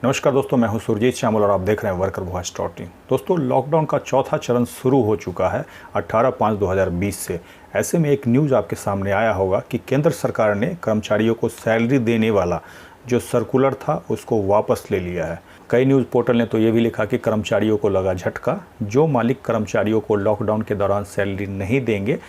नमस्कार दोस्तों, मैं हूं सुरजीत श्यामल और आप देख रहे हैं वर्कर वॉइस .in। दोस्तों, लॉकडाउन का चौथा चरण शुरू हो चुका है 18/5/2020 से। ऐसे में एक न्यूज़ आपके सामने आया होगा कि केंद्र सरकार ने कर्मचारियों को सैलरी देने वाला जो सर्कुलर था उसको वापस ले लिया है। कई न्यूज़ पोर्टल ने तो ये भी लिखा कि कर्मचारियों को लगा झटका, जो मालिक कर्मचारियों को लॉकडाउन के दौरान सैलरी नहीं देंगे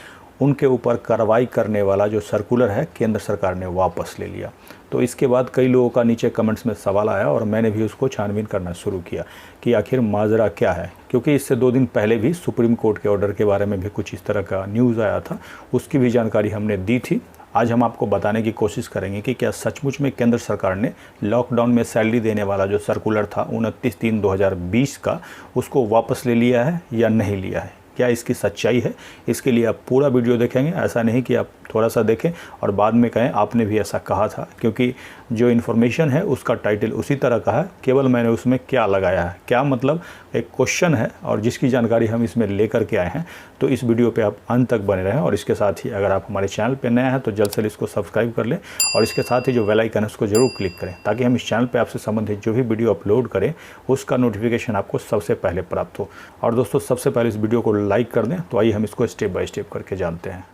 उनके ऊपर कार्रवाई करने वाला जो सर्कुलर है केंद्र सरकार ने वापस ले लिया। तो इसके बाद कई लोगों का नीचे कमेंट्स में सवाल आया और मैंने भी उसको छानबीन करना शुरू किया कि आखिर माजरा क्या है, क्योंकि इससे 2 दिन पहले भी सुप्रीम कोर्ट के ऑर्डर के बारे में भी कुछ इस तरह का न्यूज़ आया था, उसकी भी जानकारी हमने दी थी। आज हम आपको बताने की कोशिश करेंगे कि क्या सचमुच में केंद्र सरकार ने लॉकडाउन में सैलरी देने वाला जो सर्कुलर था 29/3/2020 का उसको वापस ले लिया है या नहीं लिया है, क्या इसकी सच्चाई है। इसके लिए आप पूरा वीडियो देखेंगे, ऐसा नहीं कि आप थोड़ा सा देखें और बाद में कहें आपने भी ऐसा कहा था, क्योंकि जो इन्फॉर्मेशन है उसका टाइटल उसी तरह का है, केवल मैंने उसमें क्या लगाया है। क्या मतलब एक क्वेश्चन है और जिसकी जानकारी हम इसमें लेकर के आए हैं। तो इस वीडियो पे आप अंत तक बने रहें और इसके साथ ही अगर आप हमारे चैनल पे नए हैं तो जल्द से इसको सब्सक्राइब कर लें और इसके साथ ही जो बेल आइकन है उसको जरूर क्लिक करें, ताकि हम इस चैनल पे आपसे संबंधित जो भी वीडियो अपलोड करें उसका नोटिफिकेशन आपको सबसे पहले प्राप्त हो। और दोस्तों, सबसे पहले इस वीडियो को लाइक कर दें। तो आइए हम इसको स्टेप बाय स्टेप करके जानते हैं।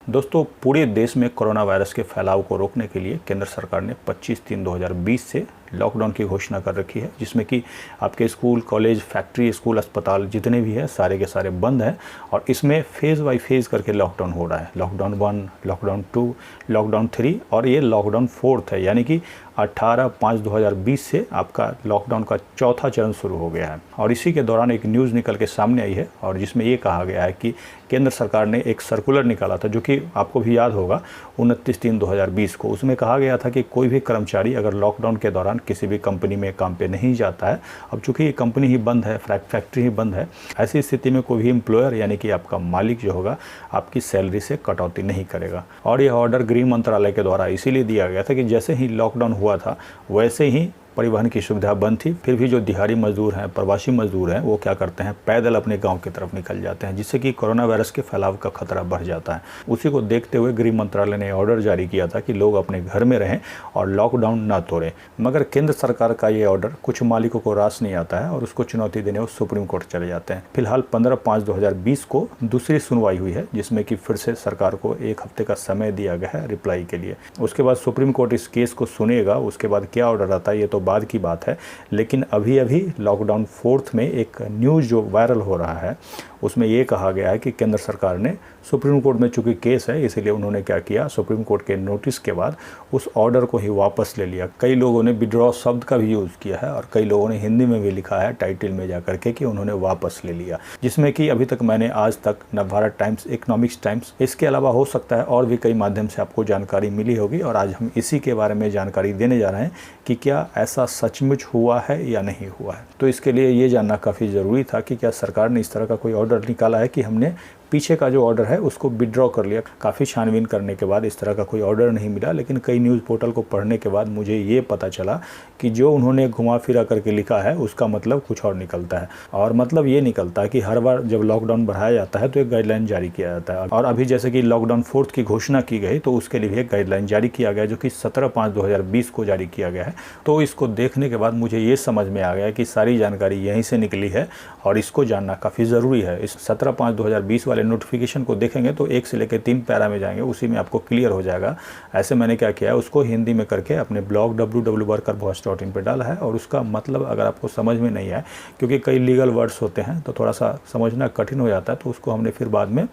दोस्तों, पूरे देश में कोरोना वायरस के फैलाव को रोकने के लिए केंद्र सरकार ने 25/3/2020 से लॉकडाउन की घोषणा कर रखी है, जिसमें कि आपके स्कूल, कॉलेज, फैक्ट्री, स्कूल, अस्पताल जितने भी हैं सारे के सारे बंद हैं और इसमें फेज़ बाय फेज़ करके लॉकडाउन हो रहा है। लॉकडाउन 1, लॉकडाउन 2, लॉकडाउन 3 और ये लॉकडाउन 4th है, यानी कि 18/5/2020 से आपका लॉकडाउन का चौथा चरण शुरू हो गया है। और इसी के दौरान एक न्यूज़ निकल के सामने आई है और जिसमें ये कहा गया है कि केंद्र सरकार ने एक सर्कुलर निकाला था, जो कि आपको भी याद होगा 29/3/2020 को। उसमें कहा गया था कि कोई भी कर्मचारी अगर लॉकडाउन के दौरान किसी भी कंपनी में काम पे नहीं जाता है, अब चूंकि ये कंपनी ही बंद है, फैक्ट्री ही बंद है, ऐसी स्थिति में कोई भी एम्प्लॉयर यानी कि आपका मालिक जो होगा आपकी सैलरी से कटौती नहीं करेगा। और यह ऑर्डर गृह मंत्रालय के द्वारा इसीलिए दिया गया था कि जैसे ही लॉकडाउन हुआ था वैसे ही परिवहन की सुविधा बंद थी, फिर भी जो दिहाड़ी मजदूर हैं, प्रवासी मजदूर हैं, वो क्या करते हैं, पैदल अपने गांव की तरफ निकल जाते हैं, जिससे कि कोरोना वायरस के फैलाव का खतरा बढ़ जाता है। उसी को देखते हुए गृह मंत्रालय ने ऑर्डर जारी किया था कि लोग अपने घर में रहें और लॉकडाउन न तोड़ें। मगर केंद्र सरकार का ये ऑर्डर कुछ मालिकों को रास नहीं आता है और उसको चुनौती देने वो सुप्रीम कोर्ट चले जाते हैं। फिलहाल 15/5/2020 को दूसरी सुनवाई हुई है, जिसमें कि फिर से सरकार को 1 हफ्ते का समय दिया गया है रिप्लाई के लिए। उसके बाद सुप्रीम कोर्ट इस केस को सुनेगा, उसके बाद क्या ऑर्डर आता है ये तो बाद की बात है। लेकिन अभी लॉकडाउन 4th में एक न्यूज़ जो वायरल हो रहा है उसमें ये कहा गया है कि केंद्र सरकार ने सुप्रीम कोर्ट में चूंकि केस है इसीलिए उन्होंने क्या किया, सुप्रीम कोर्ट के नोटिस के बाद उस ऑर्डर को ही वापस ले लिया। कई लोगों ने विड्रॉ शब्द का भी यूज़ किया है और कई लोगों ने हिंदी में भी लिखा है टाइटल में जाकर के कि उन्होंने वापस ले लिया, जिसमें कि अभी तक मैंने आज तक नवभारत टाइम्स, इकोनॉमिक्स टाइम्स, इसके अलावा हो सकता है और भी कई माध्यम से आपको जानकारी मिली होगी। और आज हम इसी के बारे में जानकारी देने जा रहे हैं कि क्या ऐसा सचमुच हुआ है या नहीं हुआ है। तो इसके लिए ये जानना काफ़ी ज़रूरी था कि क्या सरकार ने इस तरह का कोई ऑर्डर निकाला है कि हमने पीछे का जो ऑर्डर है उसको विड्रॉ कर लिया। काफ़ी छानबीन करने के बाद इस तरह का कोई ऑर्डर नहीं मिला, लेकिन कई न्यूज़ पोर्टल को पढ़ने के बाद मुझे ये पता चला कि जो उन्होंने घुमा फिरा करके लिखा है उसका मतलब कुछ और निकलता है। और मतलब ये निकलता है कि हर बार जब लॉकडाउन बढ़ाया जाता है तो एक गाइडलाइन जारी किया जाता है और अभी जैसे कि लॉकडाउन 4th की घोषणा की गई तो उसके लिए भी एक गाइडलाइन जारी किया गया, जो कि 17/5/2020 को जारी किया गया है। तो इसको देखने के बाद मुझे ये समझ में आ गया कि सारी जानकारी यहीं से निकली है और इसको जानना काफ़ी ज़रूरी है। इस 17/5/2020 वाले नोटिफिकेशन को देखेंगे तो 1 से लेकर 3 पैरा में जाएंगे, उसी में आपको क्लियर हो जाएगा। ऐसे मैंने क्या किया है, उसको हिंदी में करके अपने ब्लॉग www.workervoice.in पे डाला है और उसका मतलब अगर आपको समझ में नहीं आए, क्योंकि कई लीगल वर्ड्स होते हैं तो थोड़ा सा समझना कठिन हो जाता है, तो उसको हमने फिर बाद में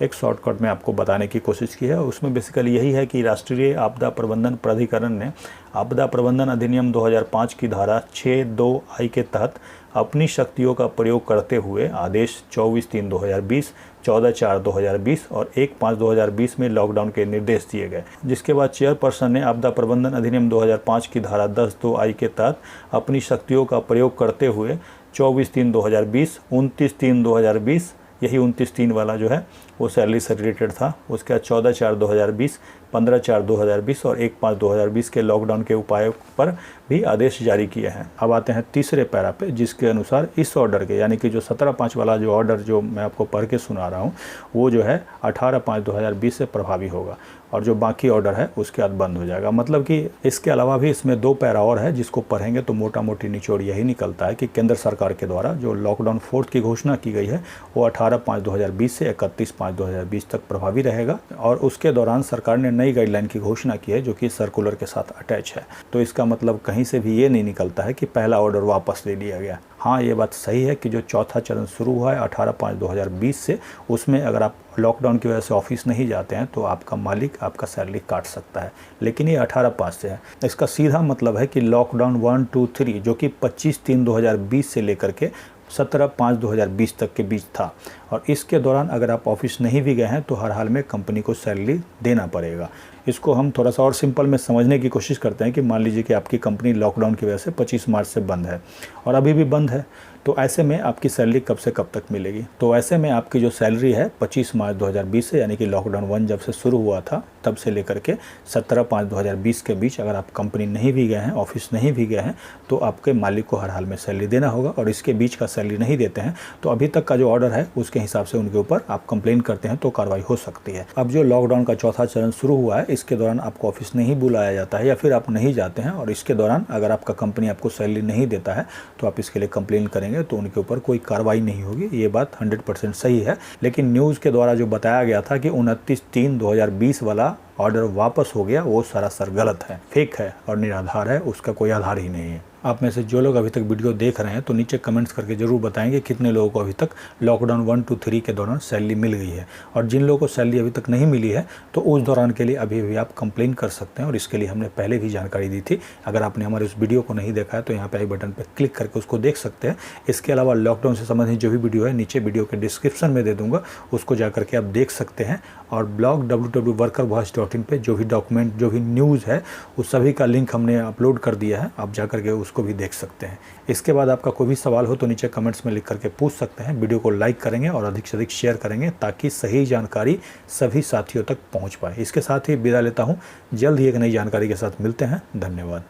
एक शॉर्टकट में आपको बताने की कोशिश की है। उसमें बेसिकली यही है कि राष्ट्रीय आपदा प्रबंधन प्राधिकरण ने आपदा प्रबंधन अधिनियम 2005 की धारा 6(2)(i) के तहत अपनी शक्तियों का प्रयोग करते हुए आदेश 24/3/2020, 14/4/2020 और 1/5/2020 में लॉकडाउन के निर्देश दिए गए, जिसके बाद चेयरपर्सन ने आपदा प्रबंधन अधिनियम 2005 की धारा 10(2)(i) के तहत अपनी शक्तियों का प्रयोग करते हुए 24/3/2020, 29/3/2020, यही 29/3 वाला जो है वो सैलरी से रिलेटेड था, उसके बाद 14/4/2020 15/4/2020 और 1/5/2020 के लॉकडाउन के उपायों पर भी आदेश जारी किए हैं। अब आते हैं तीसरे पैरा पे, जिसके अनुसार इस ऑर्डर के, यानी कि जो 17/5 वाला जो ऑर्डर जो मैं आपको पढ़ के सुना रहा हूँ, वो जो है 18/5/2020 से प्रभावी होगा और जो बाकी ऑर्डर है उसके बाद बंद हो जाएगा। मतलब कि इसके अलावा भी इसमें 2 पैरा और है, जिसको पढ़ेंगे तो मोटा मोटी निचोड़ यही निकलता है कि केंद्र सरकार के द्वारा जो लॉकडाउन 4 की घोषणा की गई है वो 18/5/2020 से 31/5/2020 तक प्रभावी रहेगा और उसके दौरान सरकार ने नई गाइडलाइन की घोषणा की है जो कि सर्कुलर के साथ अटैच है। तो इसका मतलब कहीं से भी ये नहीं निकलता है कि पहला ऑर्डर वापस ले लिया गया। हाँ, ये बात सही है कि जो चौथा चरण शुरू हुआ है 18/5/2020 से, उसमें अगर आप लॉकडाउन की वजह से ऑफिस नहीं जाते हैं तो आपका मालिक आपका सैलरी काट सकता है, लेकिन ये 18/5 से है। इसका सीधा मतलब है कि लॉकडाउन 1, 2, 3 जो कि 25/3/2020 से लेकर के 17/5/2020 तक के बीच था और इसके दौरान अगर आप ऑफिस नहीं भी गए हैं तो हर हाल में कंपनी को सैलरी देना पड़ेगा। इसको हम थोड़ा सा और सिंपल में समझने की कोशिश करते हैं कि मान लीजिए कि आपकी कंपनी लॉकडाउन की वजह से 25 मार्च से बंद है और अभी भी बंद है, तो ऐसे में आपकी सैलरी कब से कब तक मिलेगी? तो ऐसे में आपकी जो सैलरी है 25 मार्च 2020 से, यानी कि लॉकडाउन 1 जब से शुरू हुआ था तब से लेकर के 17/5/2020 के बीच अगर आप कंपनी नहीं भी गए हैं, ऑफिस नहीं भी गए हैं, तो आपके मालिक को हर हाल में सैलरी देना होगा और इसके बीच का सैलरी नहीं देते हैं तो अभी तक का जो ऑर्डर है उसके हिसाब से उनके ऊपर आप कंप्लेन करते हैं तो कार्रवाई हो सकती है। अब जो लॉकडाउन का चौथा चरण शुरू हुआ है, इसके दौरान आपको ऑफिस नहीं बुलाया जाता है या फिर आप नहीं जाते हैं और इसके दौरान अगर आपका कंपनी आपको सैलरी नहीं देता है तो आप इसके लिए कंप्लेन करेंगे तो उनके ऊपर कोई कार्रवाई नहीं होगी। ये बात 100% सही है, लेकिन न्यूज़ के द्वारा जो बताया गया था कि 29/3/2020 वाला ऑर्डर वापस हो गया, वो सरासर गलत है, फेक है और निराधार है, उसका कोई आधार ही नहीं है। आप में से जो लोग अभी तक वीडियो देख रहे हैं तो नीचे कमेंट्स करके जरूर बताएंगे कितने लोगों को अभी तक लॉकडाउन 1, 2, 3 के दौरान सैलरी मिल गई है और जिन लोगों को सैलरी अभी तक नहीं मिली है तो उस दौरान के लिए अभी भी आप कंप्लेन कर सकते हैं और इसके लिए हमने पहले भी जानकारी दी थी। अगर आपने हमारे उस वीडियो को नहीं देखा है तो यहाँ पे आई बटन पर क्लिक करके उसको देख सकते हैं। इसके अलावा लॉकडाउन से संबंधित जो भी वीडियो है नीचे वीडियो के डिस्क्रिप्शन में दे दूँगा, उसको जा करके आप देख सकते हैं और ब्लॉग www.workervoice.in पे जो भी डॉक्यूमेंट, जो भी न्यूज़ है उस सभी का लिंक हमने अपलोड कर दिया है, आप जा करके उसको भी देख सकते हैं। इसके बाद आपका कोई भी सवाल हो तो नीचे कमेंट्स में लिख करके पूछ सकते हैं। वीडियो को लाइक करेंगे और अधिक से अधिक शेयर करेंगे ताकि सही जानकारी सभी साथियों तक पहुंच पाए। इसके साथ ही विदा लेता हूं, जल्द ही एक नई जानकारी के साथ मिलते हैं। धन्यवाद।